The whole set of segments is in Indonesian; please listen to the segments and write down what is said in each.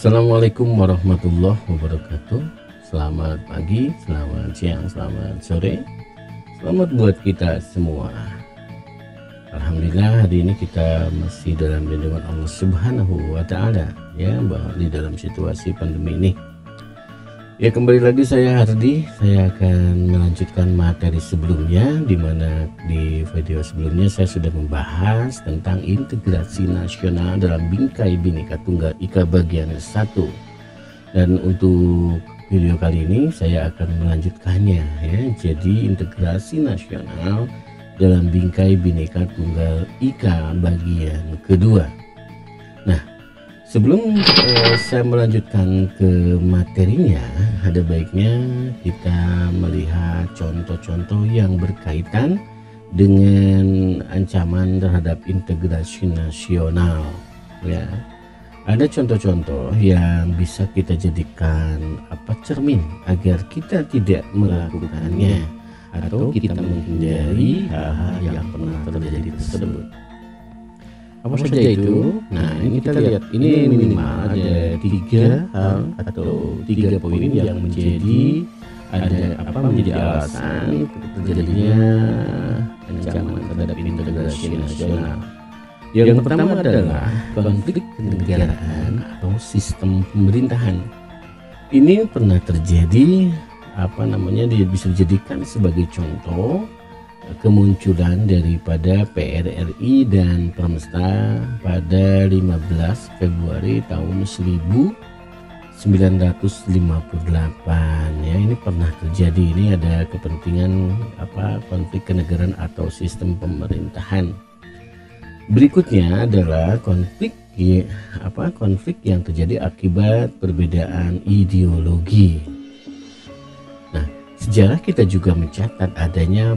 Assalamualaikum warahmatullahi wabarakatuh. Selamat pagi, selamat siang, selamat sore. Selamat buat kita semua. Alhamdulillah hari ini kita masih dalam lindungan Allah Subhanahu wa Ta'ala, ya, di dalam situasi pandemi ini. Ya, kembali lagi saya Hardi. Saya akan melanjutkan materi sebelumnya, di mana di video sebelumnya saya sudah membahas tentang integrasi nasional dalam Bingkai Bhinneka Tunggal Ika bagian 1. Dan untuk video kali ini saya akan melanjutkannya, ya. Jadi integrasi nasional dalam Bingkai Bhinneka Tunggal Ika bagian kedua. Nah, sebelum saya melanjutkan ke materinya, ada baiknya kita melihat contoh-contoh yang berkaitan dengan ancaman terhadap integrasi nasional, ya. Ada contoh-contoh yang bisa kita jadikan cermin agar kita tidak melakukannya atau kita menghindari hal-hal yang pernah terjadi tersebut. Apa saja itu? Nah, ini kita lihat, ini minimal ada 3 hal atau 3 poin yang menjadi alasan terjadinya ancaman terhadap integrasi nasional. Yang pertama adalah konflik kenegaraan atau sistem pemerintahan. Ini pernah terjadi, dia bisa dijadikan sebagai contoh kemunculan daripada PRRI dan Permesta pada 15 Februari tahun 1958, ya. Ini pernah terjadi. Ini ada kepentingan konflik kenegaraan atau sistem pemerintahan. Berikutnya adalah konflik yang terjadi akibat perbedaan ideologi. Nah, sejarah kita juga mencatat adanya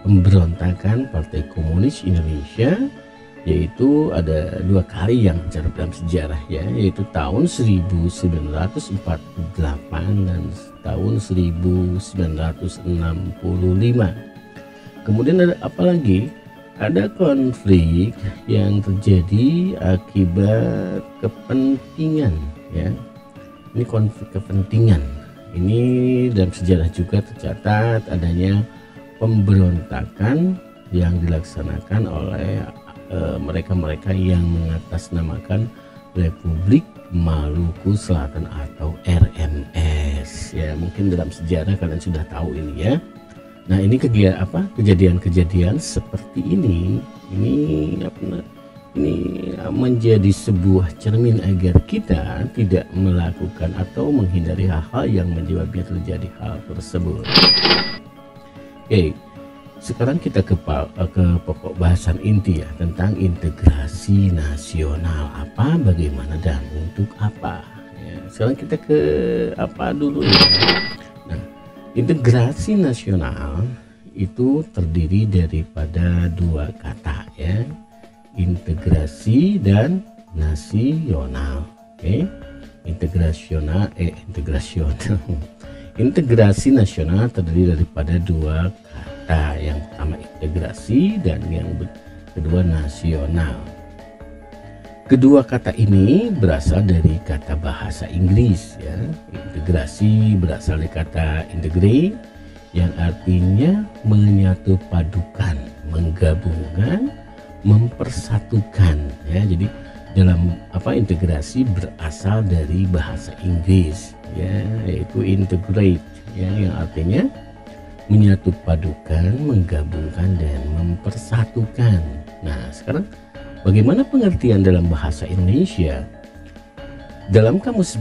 pemberontakan Partai Komunis Indonesia, yaitu ada 2 kali yang tercatat dalam sejarah, ya, yaitu tahun 1948 dan tahun 1965. Kemudian ada apa lagi? Ada konflik yang terjadi akibat kepentingan, ya. Ini konflik kepentingan. Ini dalam sejarah juga tercatat adanya pemberontakan yang dilaksanakan oleh mereka-mereka yang mengatasnamakan Republik Maluku Selatan atau RMS, ya. Mungkin dalam sejarah kalian sudah tahu ini, ya. Nah, ini kejadian-kejadian seperti ini menjadi sebuah cermin agar kita tidak melakukan atau menghindari hal-hal yang menyebabkan terjadi hal tersebut. Oke, sekarang kita ke pokok bahasan inti, ya, tentang integrasi nasional. Bagaimana, dan untuk apa, ya. Sekarang kita ke dulu, ya. Integrasi nasional itu terdiri daripada 2 kata, ya, integrasi dan nasional. Oke, integrasional. Integrasi nasional terdiri daripada 2 kata. Yang pertama integrasi dan yang kedua nasional. Kedua kata ini berasal dari kata bahasa Inggris, ya. Integrasi berasal dari kata integrate yang artinya menyatu padukan, menggabungkan, mempersatukan, ya. Jadi dalam integrasi berasal dari bahasa Inggris, ya, yaitu integrate, ya, yang artinya menyatu padukan, menggabungkan, dan mempersatukan. Nah, sekarang bagaimana pengertian dalam bahasa Indonesia? Dalam Kamus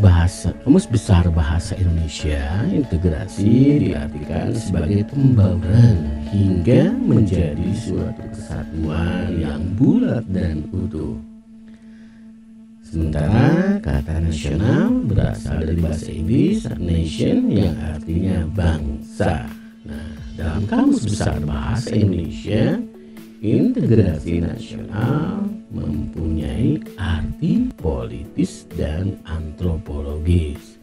Besar Bahasa Indonesia, integrasi diartikan sebagai pembauran hingga menjadi suatu kesatuan yang bulat dan utuh. Sementara kata nasional berasal dari bahasa Inggris nation yang artinya bangsa. Nah, dalam Kamus Besar Bahasa Indonesia, integrasi nasional mempunyai arti politis dan antropologis.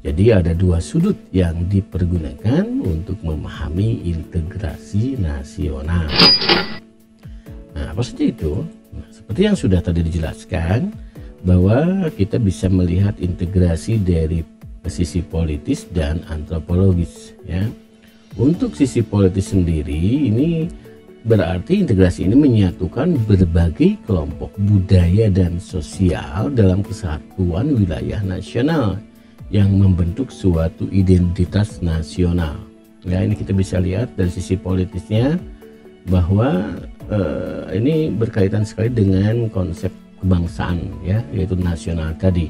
Jadi ada 2 sudut yang dipergunakan untuk memahami integrasi nasional. Nah, apa saja itu? Nah, seperti yang sudah tadi dijelaskan, bahwa kita bisa melihat integrasi dari sisi politis dan antropologis ya. Untuk sisi politis sendiri ini berarti integrasi ini menyatukan berbagai kelompok budaya dan sosial dalam kesatuan wilayah nasional yang membentuk suatu identitas nasional. Ya, ini kita bisa lihat dari sisi politisnya bahwa ini berkaitan sekali dengan konsep kebangsaan ya, yaitu nasional tadi.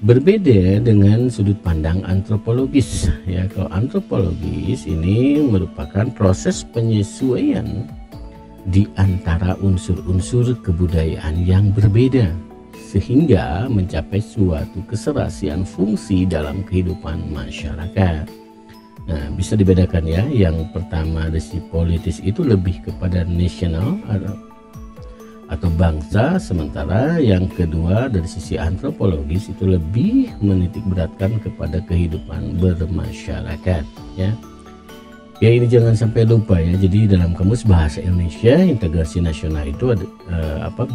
Berbeda dengan sudut pandang antropologis ya. Kalau antropologis ini merupakan proses penyesuaian di antara unsur-unsur kebudayaan yang berbeda sehingga mencapai suatu keserasian fungsi dalam kehidupan masyarakat. Nah, bisa dibedakan ya. Yang pertama dari sisi politis itu lebih kepada nasional atau bangsa, sementara yang kedua dari sisi antropologis itu lebih menitik beratkan kepada kehidupan bermasyarakat ya. Ya, ini jangan sampai lupa ya. Jadi dalam Kamus Bahasa Indonesia integrasi nasional itu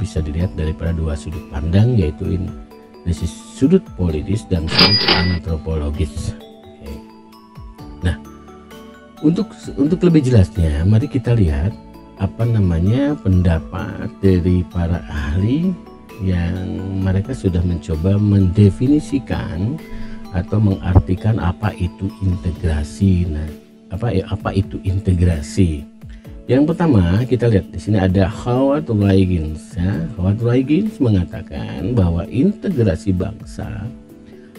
bisa dilihat daripada dua sudut pandang, yaitu dari sisi sudut politis dan sudut antropologis. Oke. Nah, untuk lebih jelasnya mari kita lihat pendapat dari para ahli yang mereka sudah mencoba mendefinisikan atau mengartikan apa itu integrasi. Nah, apa itu integrasi? Yang pertama kita lihat di sini ada Howard Huygens ya. Howard Huygens mengatakan bahwa integrasi bangsa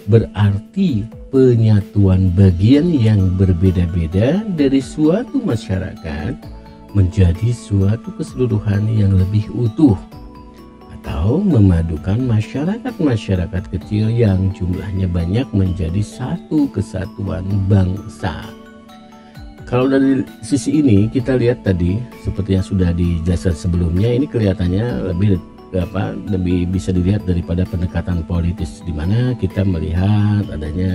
berarti penyatuan bagian yang berbeda-beda dari suatu masyarakat menjadi suatu keseluruhan yang lebih utuh, atau memadukan masyarakat-masyarakat kecil yang jumlahnya banyak menjadi satu kesatuan bangsa. Kalau dari sisi ini kita lihat tadi seperti yang sudah dijelaskan sebelumnya, ini kelihatannya lebih bisa dilihat daripada pendekatan politis, di mana kita melihat adanya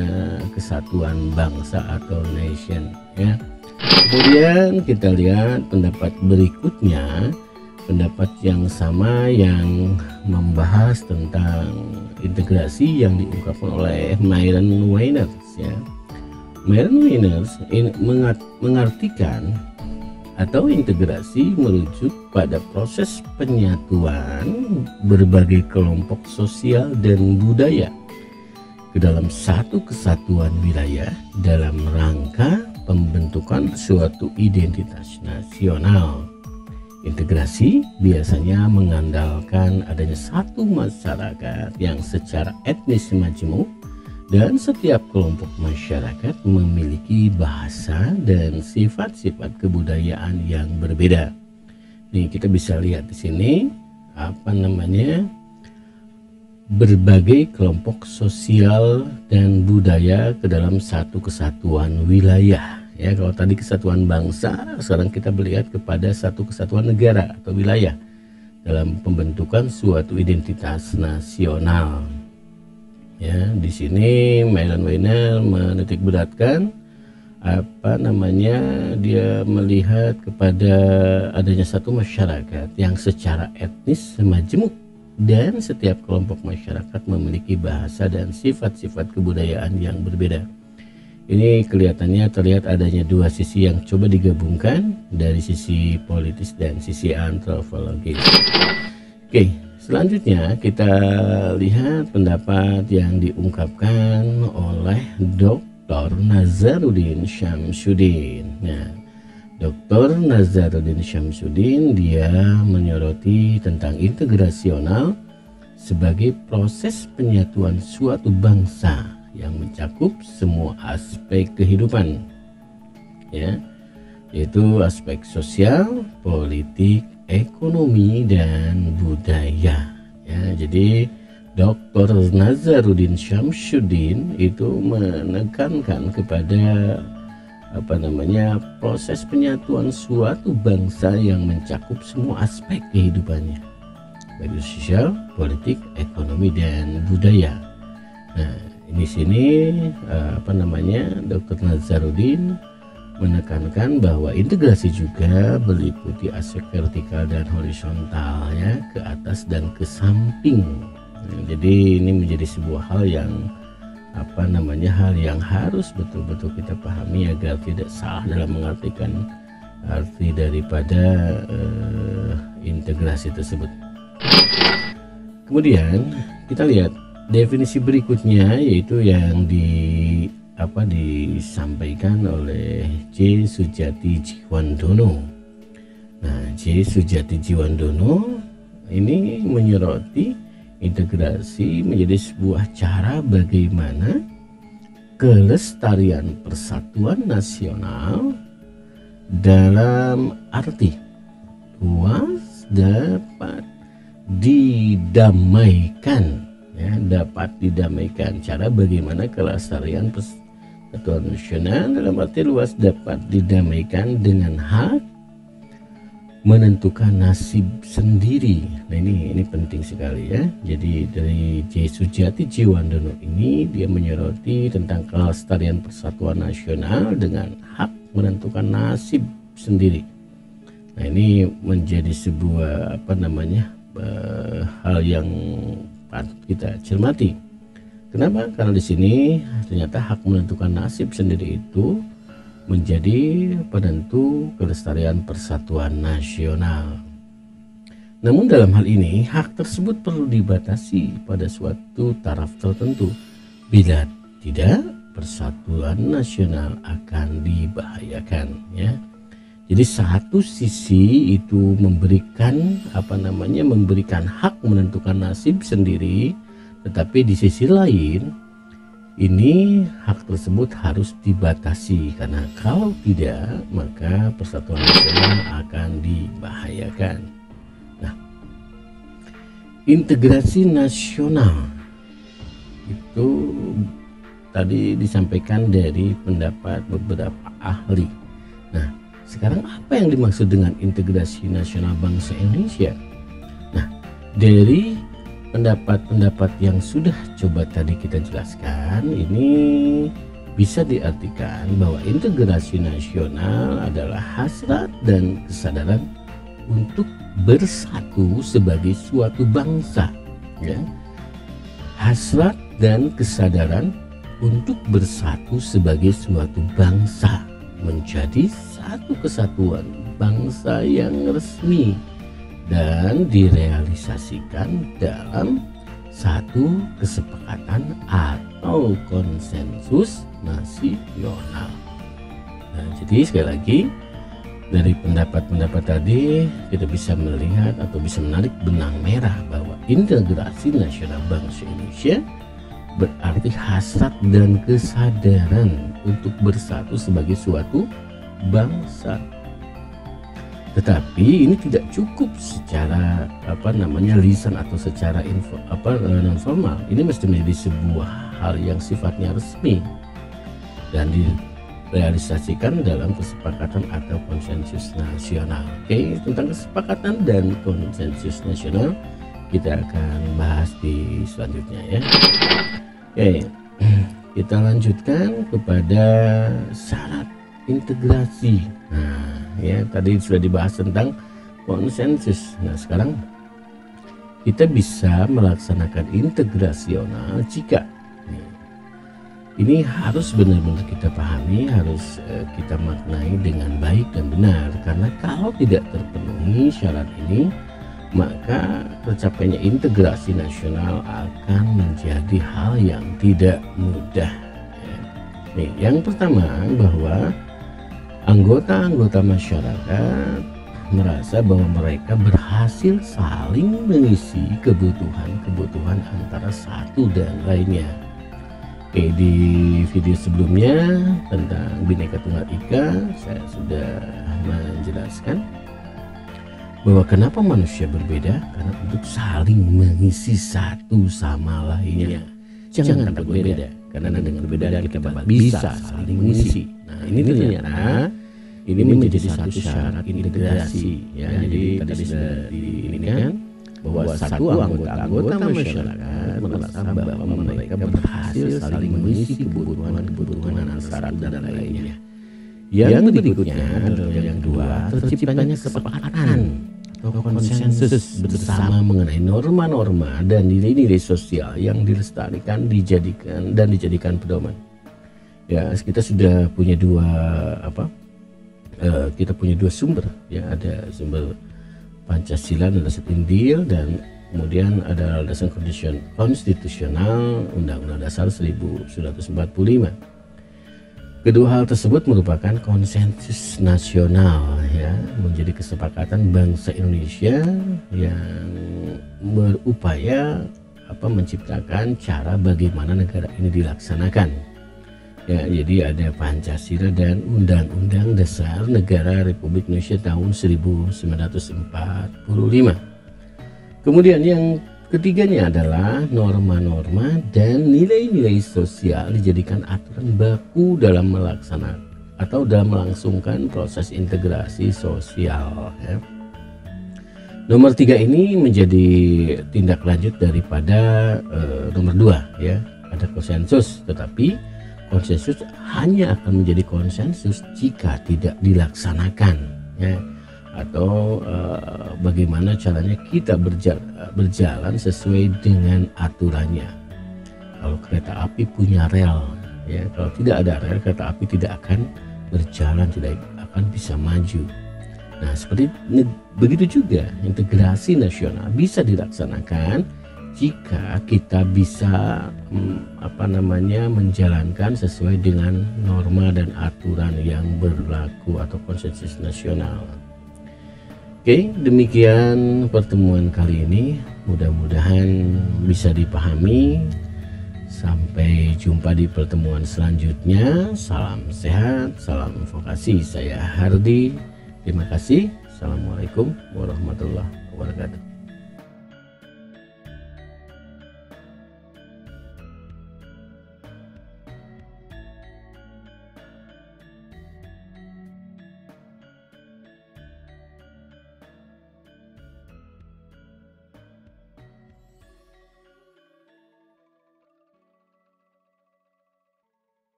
kesatuan bangsa atau nation ya. Kemudian kita lihat pendapat berikutnya, pendapat yang sama yang membahas tentang integrasi yang diungkapkan oleh Myron Weiners ya. Myron Weiners mengartikan atau integrasi merujuk pada proses penyatuan berbagai kelompok sosial dan budaya ke dalam satu kesatuan wilayah dalam rangka pembentukan suatu identitas nasional. Integrasi biasanya mengandalkan adanya satu masyarakat yang secara etnis majemuk dan setiap kelompok masyarakat memiliki bahasa dan sifat-sifat kebudayaan yang berbeda. Nih kita bisa lihat di sini berbagai kelompok sosial dan budaya ke dalam satu kesatuan wilayah ya. Kalau tadi kesatuan bangsa, sekarang kita melihat kepada satu kesatuan negara atau wilayah dalam pembentukan suatu identitas nasional ya. Di sini Myron Weiners menitik beratkan dia melihat kepada adanya satu masyarakat yang secara etnis majemuk dan setiap kelompok masyarakat memiliki bahasa dan sifat-sifat kebudayaan yang berbeda. Ini kelihatannya terlihat adanya dua sisi yang coba digabungkan dari sisi politis dan sisi antropologis. Oke, selanjutnya kita lihat pendapat yang diungkapkan oleh Dr. Nazaruddin Syamsuddin. Nah, Dr. Nazaruddin Syamsuddin dia menyoroti tentang integrasional sebagai proses penyatuan suatu bangsa yang mencakup semua aspek kehidupan ya, yaitu aspek sosial, politik, ekonomi, dan budaya ya. Jadi Dr. Nazaruddin Syamsuddin itu menekankan kepada proses penyatuan suatu bangsa yang mencakup semua aspek kehidupannya, baik sosial, politik, ekonomi, dan budaya. Nah, di sini Dr. Nazaruddin menekankan bahwa integrasi juga meliputi aspek vertikal dan horizontal ya, ke atas dan ke samping Jadi ini menjadi sebuah hal yang hal yang harus betul-betul kita pahami agar tidak salah dalam mengartikan arti daripada integrasi tersebut. Kemudian kita lihat definisi berikutnya, yaitu yang disampaikan oleh J. Sujati Jiwandono. Nah, J. Sujati Jiwandono ini menyoroti integrasi menjadi sebuah cara bagaimana kelestarian persatuan nasional dalam arti luas dapat didamaikan, dapat didamaikan. Cara bagaimana kelestarian persatuan nasional dalam arti luas dapat didamaikan dengan hak menentukan nasib sendiri. Nah, ini penting sekali ya. Jadi dari J. Sujati Jiwandono ini dia menyoroti tentang kelestarian persatuan nasional dengan hak menentukan nasib sendiri. Nah, ini menjadi sebuah hal yang patut kita cermati. Kenapa? Karena di sini ternyata hak menentukan nasib sendiri itu menjadi penentu kelestarian persatuan nasional. Namun dalam hal ini hak tersebut perlu dibatasi pada suatu taraf tertentu. Bila tidak, persatuan nasional akan dibahayakan ya. Jadi satu sisi itu memberikan memberikan hak menentukan nasib sendiri, tetapi di sisi lain ini hak tersebut harus dibatasi, karena kalau tidak maka persatuan nasional akan dibahayakan. Nah, integrasi nasional itu tadi disampaikan dari pendapat beberapa ahli. Nah, sekarang apa yang dimaksud dengan integrasi nasional bangsa Indonesia? Nah, dari pendapat-pendapat yang sudah coba tadi kita jelaskan, ini bisa diartikan bahwa integrasi nasional adalah hasrat dan kesadaran untuk bersatu sebagai suatu bangsa ya. Hasrat dan kesadaran untuk bersatu sebagai suatu bangsa menjadi satu kesatuan bangsa yang resmi dan direalisasikan dalam satu kesepakatan atau konsensus nasional. Nah, jadi sekali lagi dari pendapat-pendapat tadi kita bisa melihat atau bisa menarik benang merah bahwa integrasi nasional bangsa Indonesia berarti hasrat dan kesadaran untuk bersatu sebagai suatu bangsa. Tetapi ini tidak cukup secara lisan atau secara non formal. Ini mesti menjadi sebuah hal yang sifatnya resmi dan direalisasikan dalam kesepakatan atau konsensus nasional. Oke, tentang kesepakatan dan konsensus nasional kita akan bahas di selanjutnya ya. Oke, kita lanjutkan kepada syarat integrasi. Nah, ya tadi sudah dibahas tentang konsensus. Nah, sekarang kita bisa melaksanakan integrasional jika ini harus benar-benar kita pahami, harus kita maknai dengan baik dan benar, karena kalau tidak terpenuhi syarat ini maka tercapainya integrasi nasional akan menjadi hal yang tidak mudah ya. Nih, yang pertama bahwa anggota-anggota masyarakat merasa bahwa mereka berhasil saling mengisi kebutuhan antara satu dan lainnya. Oke, di video sebelumnya tentang Bhinneka Tunggal Ika saya sudah menjelaskan bahwa kenapa manusia berbeda, karena untuk saling mengisi satu sama lainnya. Jangan takut berbeda, karena dengan perbedaan kita bisa saling mengisi. Nah, ini ternyata ini menjadi satu syarat integrasi ya. Jadi tadi sudah diinikan bahwa satu anggota masyarakat merasa bahwa mereka berhasil saling mengisi kebutuhan antara satu dan lainnya. Yang berikutnya adalah yang kedua, terciptanya kesepakatan atau konsensus bersama mengenai norma-norma dan nilai-nilai sosial yang dilestarikan, dijadikan pedoman. Ya, kita sudah punya dua sumber, ya, ada sumber Pancasila dan Dasar India, dan kemudian ada landasan konstitusional Undang-Undang Dasar 1945. Kedua hal tersebut merupakan konsensus nasional, ya, menjadi kesepakatan bangsa Indonesia yang berupaya menciptakan cara bagaimana negara ini dilaksanakan. Ya, jadi ada Pancasila dan Undang-Undang Dasar Negara Republik Indonesia tahun 1945. Kemudian yang ketiganya adalah norma-norma dan nilai-nilai sosial dijadikan aturan baku dalam melaksanakan atau dalam melangsungkan proses integrasi sosial, ya. Nomor 3 ini menjadi tindak lanjut daripada nomor 2, ya. Ada konsensus, tetapi konsensus hanya akan menjadi konsensus jika tidak dilaksanakan, ya. Atau bagaimana caranya kita berjalan sesuai dengan aturannya. Kalau kereta api punya rel, ya, kalau tidak ada rel, kereta api tidak akan berjalan, tidak akan bisa maju. Nah, begitu juga integrasi nasional bisa dilaksanakan jika kita bisa menjalankan sesuai dengan norma dan aturan yang berlaku atau konsensus nasional. Oke, demikian pertemuan kali ini. Mudah-mudahan bisa dipahami. Sampai jumpa di pertemuan selanjutnya. Salam sehat, salam vokasi. Saya Hardi. Terima kasih. Assalamualaikum warahmatullahi wabarakatuh.